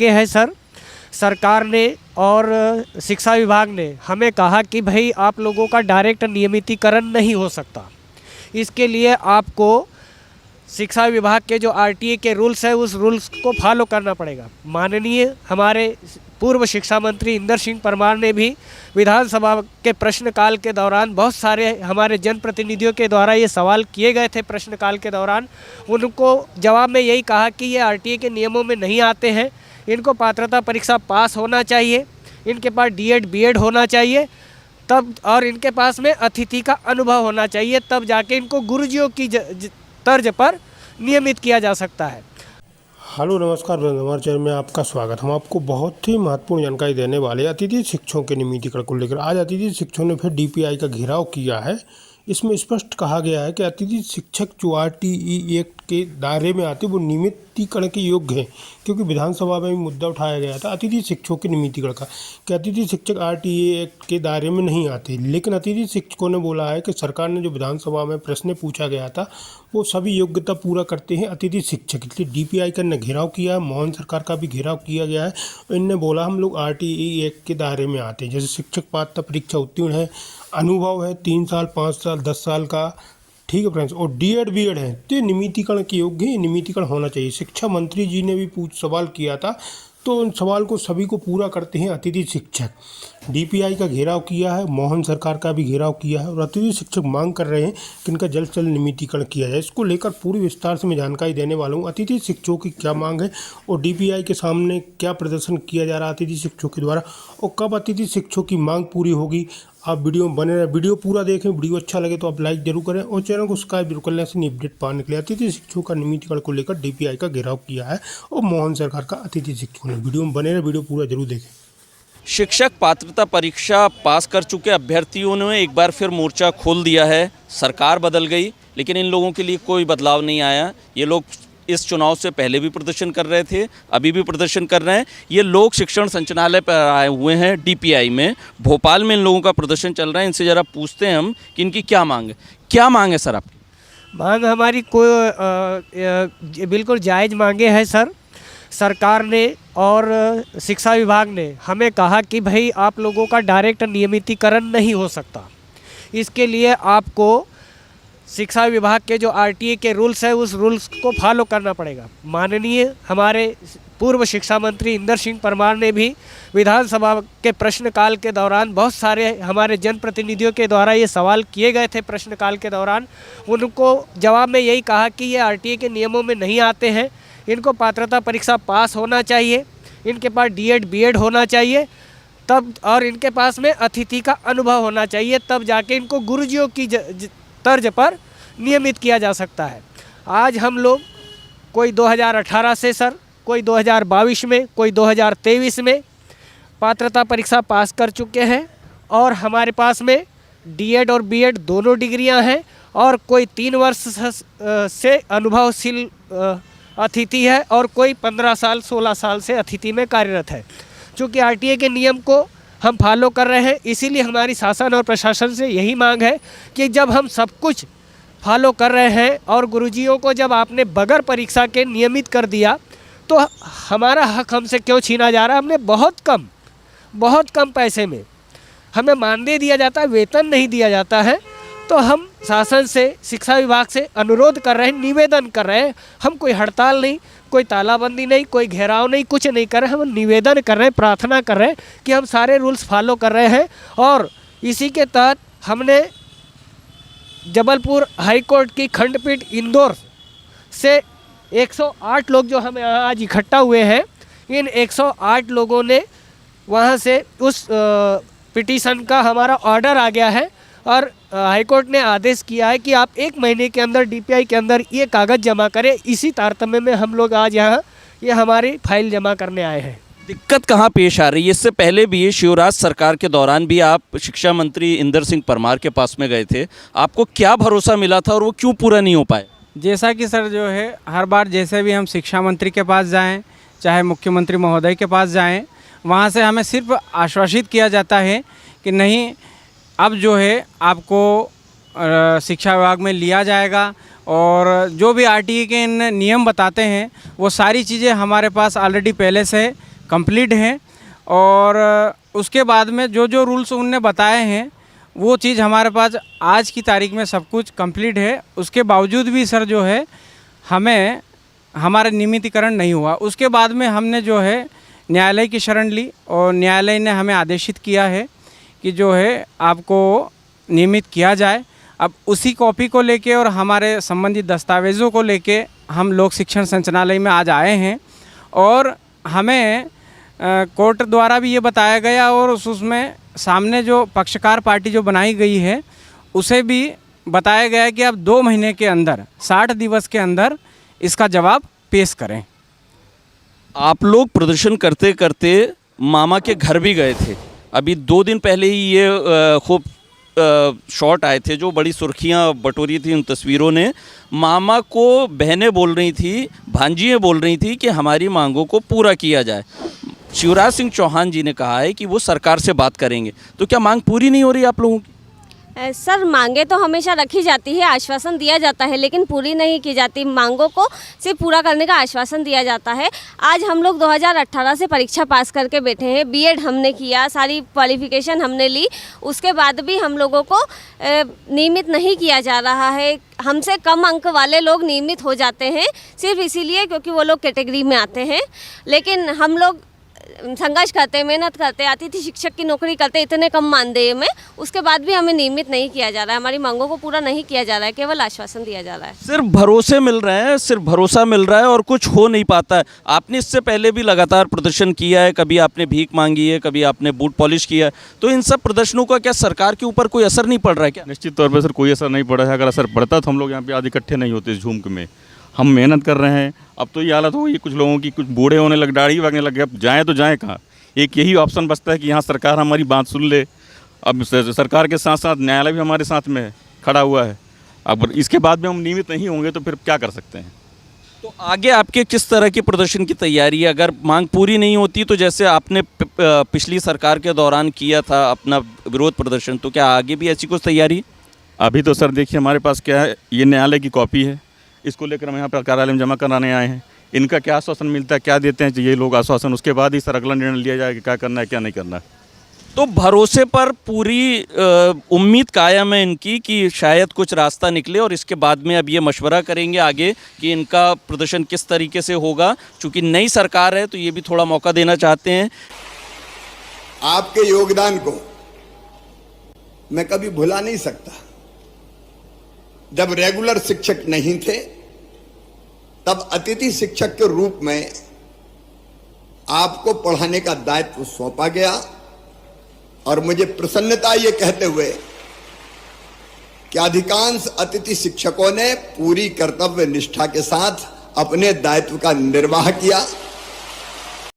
मांगे हैं सर। सरकार ने और शिक्षा विभाग ने हमें कहा कि भाई आप लोगों का डायरेक्ट नियमितीकरण नहीं हो सकता, इसके लिए आपको शिक्षा विभाग के जो आरटीए के रूल्स है उस रूल्स को फॉलो करना पड़ेगा। माननीय हमारे पूर्व शिक्षा मंत्री इंदर सिंह परमार ने भी विधानसभा के प्रश्नकाल के दौरान बहुत सारे हमारे जनप्रतिनिधियों के द्वारा ये सवाल किए गए थे प्रश्नकाल के दौरान, उनको जवाब में यही कहा कि ये आरटीए के नियमों में नहीं आते हैं, इनको पात्रता परीक्षा पास होना चाहिए, इनके पास डीएड बीएड होना चाहिए तब, और इनके पास में अतिथि का अनुभव होना चाहिए, तब जाके इनको गुरुजियों की तर्ज पर नियमित किया जा सकता है। हेलो नमस्कार, हमारे चैनल में आपका स्वागत। हम आपको बहुत ही महत्वपूर्ण जानकारी देने वाले अतिथि शिक्षकों के नियमितीकरण को लेकर। आज अतिथि शिक्षकों ने फिर डीपीआई का घेराव किया है। इसमें स्पष्ट कहा गया है कि अतिथि शिक्षक जो आरटीई एक्ट के दायरे में आते वो नियमितीकरण के योग्य हैं, क्योंकि विधानसभा में भी मुद्दा उठाया गया था अतिथि शिक्षकों के नियमितीकरण का कि अतिथि शिक्षक आरटीई एक्ट के दायरे में नहीं आते। लेकिन अतिथि शिक्षकों ने बोला है कि सरकार ने जो विधानसभा में प्रश्न पूछा गया था वो सभी योग्यता पूरा करते हैं अतिथि शिक्षक, इसलिए डीपीआई का ने घेराव किया है। मोहन सरकार का भी घेराव किया गया है। इनने बोला हम लोग आरटीई एक्ट के दायरे में आते हैं, जैसे शिक्षक पात्रता परीक्षा उत्तीर्ण है, अनुभव है 3 साल 5 साल 10 साल का, ठीक है फ्रेंड्स, और डीएड बीएड है तो नियमितीकरण के योग्य है, नियमितीकरण होना चाहिए। शिक्षा मंत्री जी ने भी सवाल किया था, तो उन सवाल को सभी को पूरा करते हैं अतिथि शिक्षक। डीपीआई का घेराव किया है, मोहन सरकार का भी घेराव किया है, और अतिथि शिक्षक मांग कर रहे हैं कि इनका जल्द से जल्द नियमितीकरण किया जाए। इसको लेकर पूरी विस्तार से मैं जानकारी देने वाला हूँ। अतिथि शिक्षकों की क्या मांग है और डीपीआई के सामने क्या प्रदर्शन किया जा रहा है अतिथि शिक्षकों के द्वारा, और कब अतिथि शिक्षकों की मांग पूरी होगी। आप वीडियो में बने रहे, वीडियो पूरा देखें। वीडियो अच्छा लगे तो आप लाइक जरूर करें और चैनल को सब्सक्राइब जरूर कर लें ऐसे अपडेट पाने के लिए। अतिथि शिक्षकों का नियमितीकरण को लेकर डीपीआई का घेराव किया है और मोहन सरकार का अतिथि शिक्षकों ने। वीडियो में बने रहे, वीडियो पूरा जरूर देखें। शिक्षक पात्रता परीक्षा पास कर चुके अभ्यर्थियों ने एक बार फिर मोर्चा खोल दिया है। सरकार बदल गई लेकिन इन लोगों के लिए कोई बदलाव नहीं आया। ये लोग इस चुनाव से पहले भी प्रदर्शन कर रहे थे, अभी भी प्रदर्शन कर रहे हैं। ये लोग शिक्षण संचालनालय पर आए हुए हैं डीपीआई में, भोपाल में इन लोगों का प्रदर्शन चल रहा है। इनसे ज़रा पूछते हैं हम कि इनकी क्या मांग है। क्या मांग है सर आपकी? मांग हमारी कोई बिल्कुल जायज़ मांगे हैं सर। सरकार ने और शिक्षा विभाग ने हमें कहा कि भाई आप लोगों का डायरेक्ट नियमितीकरण नहीं हो सकता, इसके लिए आपको शिक्षा विभाग के जो आरटीए के रूल्स है उस रूल्स को फॉलो करना पड़ेगा। माननीय हमारे पूर्व शिक्षा मंत्री इंदर सिंह परमार ने भी विधानसभा के प्रश्नकाल के दौरान बहुत सारे हमारे जनप्रतिनिधियों के द्वारा ये सवाल किए गए थे प्रश्नकाल के दौरान, उनको जवाब में यही कहा कि ये आरटीए के नियमों में नहीं आते हैं, इनको पात्रता परीक्षा पास होना चाहिए, इनके पास डीएड बीएड होना चाहिए तब, और इनके पास में अतिथि का अनुभव होना चाहिए, तब जाके इनको गुरुजियों की तर्ज पर नियमित किया जा सकता है। आज हम लोग कोई 2018 से सर, कोई 2022 में, कोई 2023 में पात्रता परीक्षा पास कर चुके हैं और हमारे पास में डीएड और बीएड दोनों डिग्रियां हैं और कोई 3 वर्ष से अनुभवशील अतिथि है और कोई 15 साल 16 साल से अतिथि में कार्यरत है। चूँकि आरटीए के नियम को हम फॉलो कर रहे हैं, इसीलिए हमारी शासन और प्रशासन से यही मांग है कि जब हम सब कुछ फॉलो कर रहे हैं और गुरुजियों को जब आपने बगैर परीक्षा के नियमित कर दिया तो हमारा हक हमसे क्यों छीना जा रहा है। हमने बहुत कम पैसे में हमें मानदेय दिया जाता है, वेतन नहीं दिया जाता है। तो हम शासन से, शिक्षा विभाग से अनुरोध कर रहे हैं, निवेदन कर रहे हैं। हम कोई हड़ताल नहीं, कोई तालाबंदी नहीं, कोई घेराव नहीं, कुछ नहीं कर रहे हैं। हम निवेदन कर रहे हैं, प्रार्थना कर रहे हैं कि हम सारे रूल्स फॉलो कर रहे हैं। और इसी के तहत हमने जबलपुर हाई कोर्ट की खंडपीठ इंदौर से 108 लोग जो हम यहाँ आज इकट्ठा हुए हैं, इन 108 लोगों ने वहाँ से उस पिटीशन का हमारा ऑर्डर आ गया है और हाईकोर्ट ने आदेश किया है कि आप 1 महीने के अंदर डीपीआई के अंदर ये कागज़ जमा करें। इसी तारतम्य में हम लोग आज यहाँ ये हमारी फाइल जमा करने आए हैं। दिक्कत कहाँ पेश आ रही है? इससे पहले भी शिवराज सरकार के दौरान भी आप शिक्षा मंत्री इंदर सिंह परमार के पास में गए थे, आपको क्या भरोसा मिला था और वो क्यों पूरा नहीं हो पाए? जैसा कि सर जो है हर बार जैसे भी हम शिक्षा मंत्री के पास जाएं, चाहे मुख्यमंत्री महोदय के पास जाएं, वहाँ से हमें सिर्फ आश्वासित किया जाता है कि नहीं, अब जो है आपको शिक्षा विभाग में लिया जाएगा और जो भी आरटीई के नियम बताते हैं वो सारी चीज़ें हमारे पास ऑलरेडी पहले से कंप्लीट हैं और उसके बाद में जो जो रूल्स उनने बताए हैं वो चीज़ हमारे पास आज की तारीख में सब कुछ कंप्लीट है। उसके बावजूद भी सर जो है हमें हमारा नियमितीकरण नहीं हुआ। उसके बाद में हमने जो है न्यायालय की शरण ली और न्यायालय ने हमें आदेशित किया है कि जो है आपको नियमित किया जाए। अब उसी कॉपी को लेके और हमारे संबंधित दस्तावेज़ों को लेके हम लोक शिक्षण संचालनालय में आज आए हैं और हमें कोर्ट द्वारा भी ये बताया गया और उसमें सामने जो पक्षकार पार्टी जो बनाई गई है उसे भी बताया गया है कि आप 2 महीने के अंदर 60 दिवस के अंदर इसका जवाब पेश करें। आप लोग प्रदर्शन करते करते मामा के घर भी गए थे। अभी 2 दिन पहले ही ये खूब शॉट आए थे जो बड़ी सुर्खियां बटोरी थी। उन तस्वीरों ने मामा को बहनें बोल रही थी, भांजियाँ बोल रही थी कि हमारी मांगों को पूरा किया जाए। शिवराज सिंह चौहान जी ने कहा है कि वो सरकार से बात करेंगे। तो क्या मांग पूरी नहीं हो रही आप लोगों की? सर मांगे तो हमेशा रखी जाती है, आश्वासन दिया जाता है, लेकिन पूरी नहीं की जाती। मांगों को सिर्फ पूरा करने का आश्वासन दिया जाता है। आज हम लोग 2018 से परीक्षा पास करके बैठे हैं, बीएड हमने किया, सारी क्वालिफिकेशन हमने ली, उसके बाद भी हम लोगों को नियमित नहीं किया जा रहा है। हमसे कम अंक वाले लोग नियमित हो जाते हैं सिर्फ इसीलिए क्योंकि वो लोग कैटेगरी में आते हैं। लेकिन हम लोग संघर्ष करते, मेहनत करते, अतिथि शिक्षक की नौकरी करते इतने कम मानदेय में, उसके बाद भी हमें नियमित नहीं किया जा रहा है। हमारी मांगों को पूरा नहीं किया जा रहा है, केवल आश्वासन दिया जा रहा है। सिर्फ भरोसे मिल रहे हैं, सिर्फ भरोसा मिल रहा है और कुछ हो नहीं पाता है। आपने इससे पहले भी लगातार प्रदर्शन किया है, कभी आपने भीख मांगी है, कभी आपने बूट पॉलिश किया है। तो इन सब प्रदर्शनों का क्या सरकार के ऊपर कोई असर नहीं पड़ रहा है क्या? निश्चित तौर पर सर कोई असर नहीं पड़ा है। अगर असर पड़ता तो हम लोग यहाँ पे आज इकट्ठे नहीं होते इस झूम में। हम मेहनत कर रहे हैं। अब तो ये हालत हो गई कुछ लोगों की, कुछ बूढ़े होने लग, दाढ़ी भागने लग गए। अब जाएँ तो जाएँ कहाँ? एक यही ऑप्शन बचता है कि यहाँ सरकार हमारी बात सुन ले। अब सरकार के साथ साथ न्यायालय भी हमारे साथ में खड़ा हुआ है। अब इसके बाद भी हम नियमित नहीं होंगे तो फिर क्या कर सकते हैं? तो आगे आपके किस तरह की प्रदर्शन की तैयारी है? अगर मांग पूरी नहीं होती तो जैसे आपने पिछली सरकार के दौरान किया था अपना विरोध प्रदर्शन, तो क्या आगे भी ऐसी कुछ तैयारी? अभी तो सर देखिए हमारे पास क्या है, ये न्यायालय की कॉपी है, इसको लेकर हम यहाँ पर कार्यालय में जमा कराने आए हैं। इनका क्या आश्वासन मिलता है, क्या देते हैं ये लोग आश्वासन, उसके बाद ही सर अगला निर्णय लिया जाए कि क्या करना है क्या नहीं करना है। तो भरोसे पर पूरी उम्मीद कायम है इनकी कि शायद कुछ रास्ता निकले और इसके बाद में अब ये मशवरा करेंगे आगे कि इनका प्रदर्शन किस तरीके से होगा। चूँकि नई सरकार है तो ये भी थोड़ा मौका देना चाहते हैं। आपके योगदान को मैं कभी भुला नहीं सकता। जब रेगुलर शिक्षक नहीं थे तब अतिथि शिक्षक के रूप में आपको पढ़ाने का दायित्व सौंपा गया और मुझे प्रसन्नता ये कहते हुए कि अधिकांश अतिथि शिक्षकों ने पूरी कर्तव्य निष्ठा के साथ अपने दायित्व का निर्वाह किया।